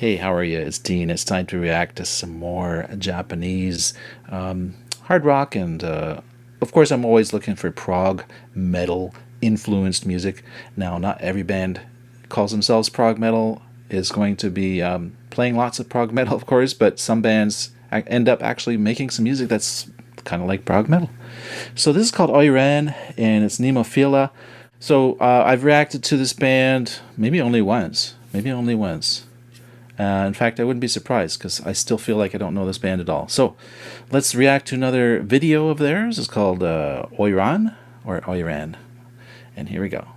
Hey, how are you? It's Dean. It's time to react to some more Japanese hard rock, and of course, I'm always looking for prog metal influenced music. Now, not every band calls themselves prog metal is going to be playing lots of prog metal, of course, but some bands end up actually making some music that's kind of like prog metal. So this is called Oiran, and it's Nemophila. So I've reacted to this band maybe only once. Maybe only once. In fact, I wouldn't be surprised because I still feel like I don't know this band at all. So let's react to another video of theirs. It's called Oiran or Oiran. And here we go.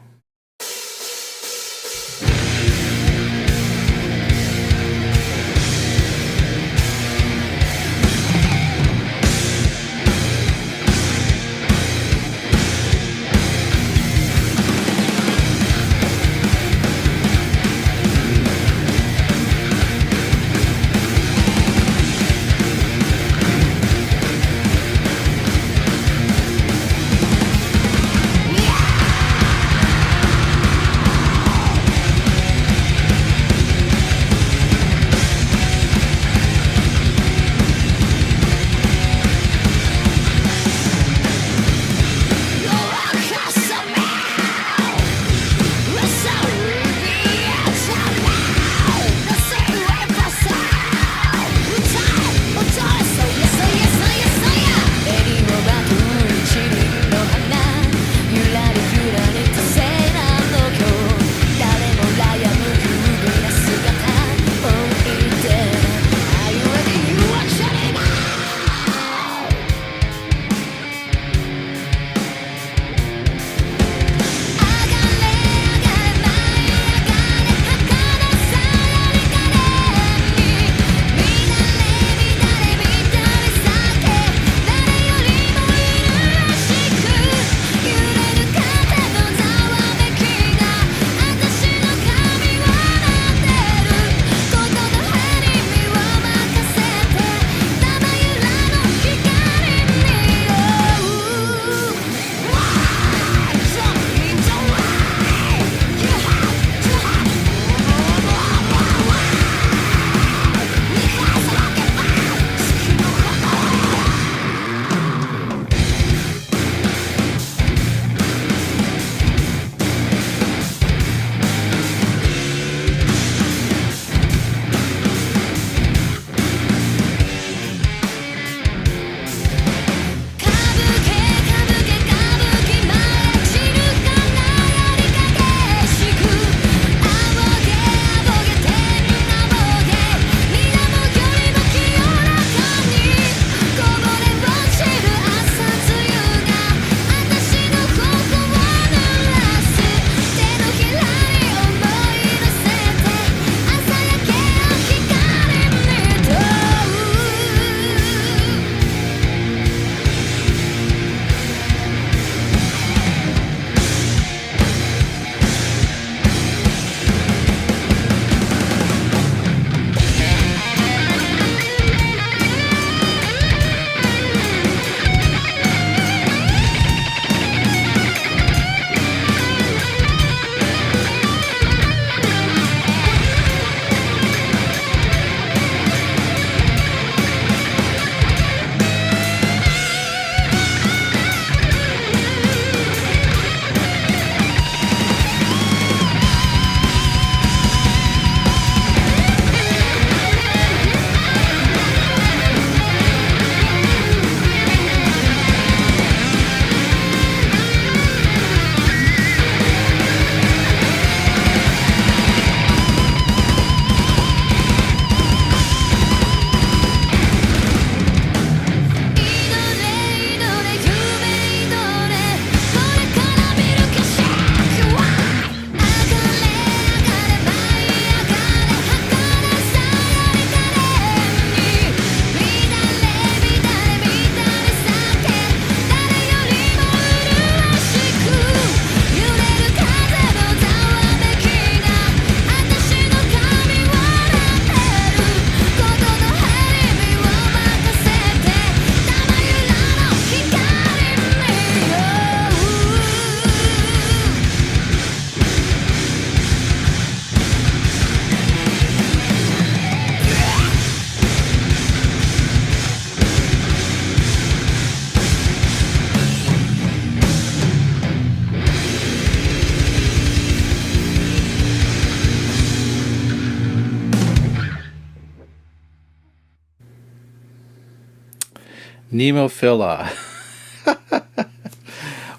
Nemophila.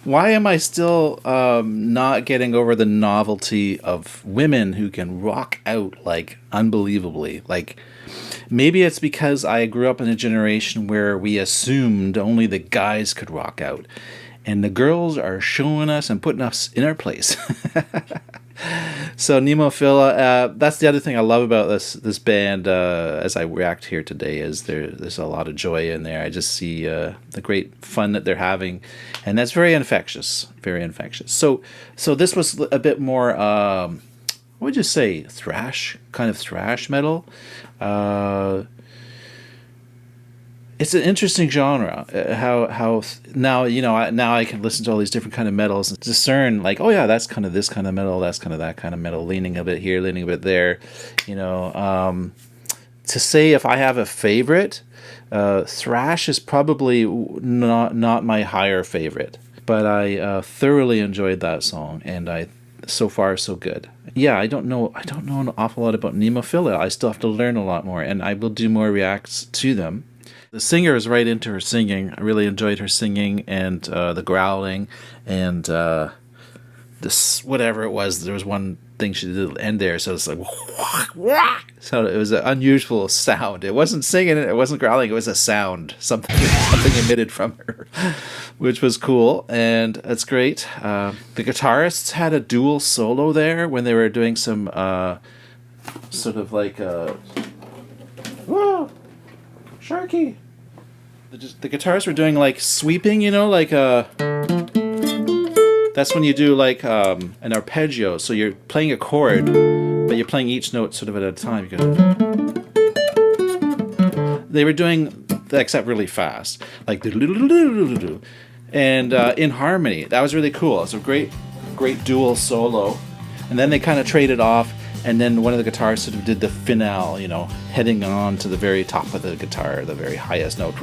Why am I still not getting over the novelty of women who can rock out like unbelievably? Like, maybe it's because I grew up in a generation where we assumed only the guys could rock out, and the girls are showing us and putting us in our place. So Nemophila, that's the other thing I love about this band. As I react here today, is there's a lot of joy in there. I just see the great fun that they're having, and that's very infectious, very infectious. So this was a bit more, what would you say, kind of thrash metal. It's an interesting genre. How now now I can listen to all these different kind of metals and discern, like, oh yeah, that's kind of this kind of metal, that's kind of that kind of metal, leaning a bit here, leaning a bit there. To say if I have a favorite, thrash is probably not my higher favorite, but I thoroughly enjoyed that song, and so far so good. Yeah, I don't know an awful lot about Nemophila. I still have to learn a lot more, and I will do more reacts to them. The singer is right into her singing. I really enjoyed her singing, and the growling, and this, whatever it was. There was one thing she did at the end there, so it's like, so it was an unusual sound. It wasn't singing, it wasn't growling, it was a sound, something emitted from her, which was cool, and that's great. The guitarists had a dual solo there when they were doing some sort of like whoa, Sharky. The guitarists were doing like sweeping, like that's when you do like an arpeggio. So you're playing a chord, but you're playing each note sort of at a time. They were doing that, except really fast, like, and in harmony. That was really cool. It's a great dual solo, and then they kind of traded off. And then one of the guitarists sort of did the finale, heading on to the very top of the guitar, the very highest note.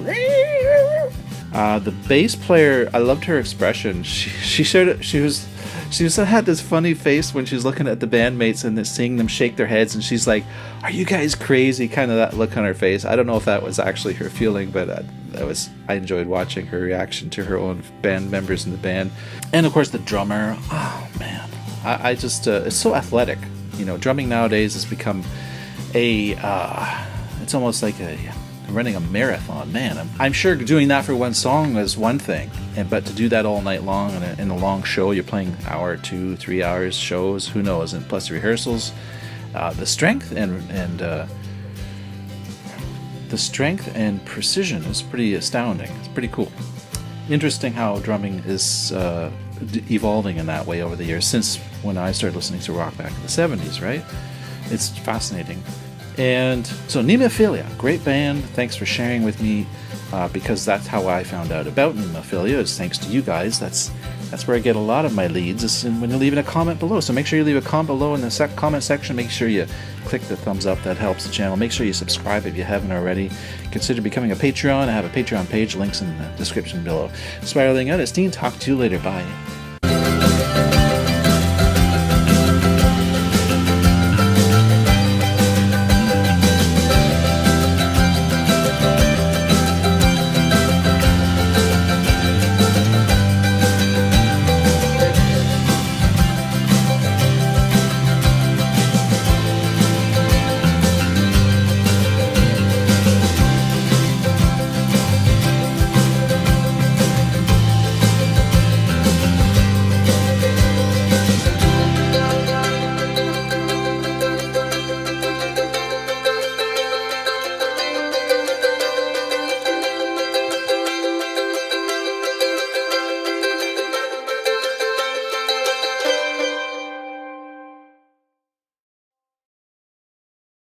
The bass player, I loved her expression. She had this funny face when she was looking at the bandmates and seeing them shake their heads, and she's like, "Are you guys crazy?" Kind of that look on her face. I don't know if that was actually her feeling, but I enjoyed watching her reaction to her own band members in the band, and of course the drummer. Oh man, I just it's so athletic. Drumming nowadays has become it's almost like running a marathon. Man, I'm sure doing that for one song is one thing, but to do that all night long in a long show, you're playing hour, 2, 3 hours shows, who knows, and plus rehearsals, the strength and precision is pretty astounding. It's pretty cool. Interesting how drumming is evolving in that way over the years, since when I started listening to rock back in the 70s, right? It's fascinating. And so Nemophila, great band. Thanks for sharing with me, because that's how I found out about Nemophila, is thanks to you guys. That's where I get a lot of my leads, is when you're leaving a comment below. So make sure you leave a comment below in the comment section. Make sure you click the thumbs up. That helps the channel. Make sure you subscribe if you haven't already. Consider becoming a Patreon. I have a Patreon page. Links in the description below. Spiraling out. It's Dean. Talk to you later. Bye.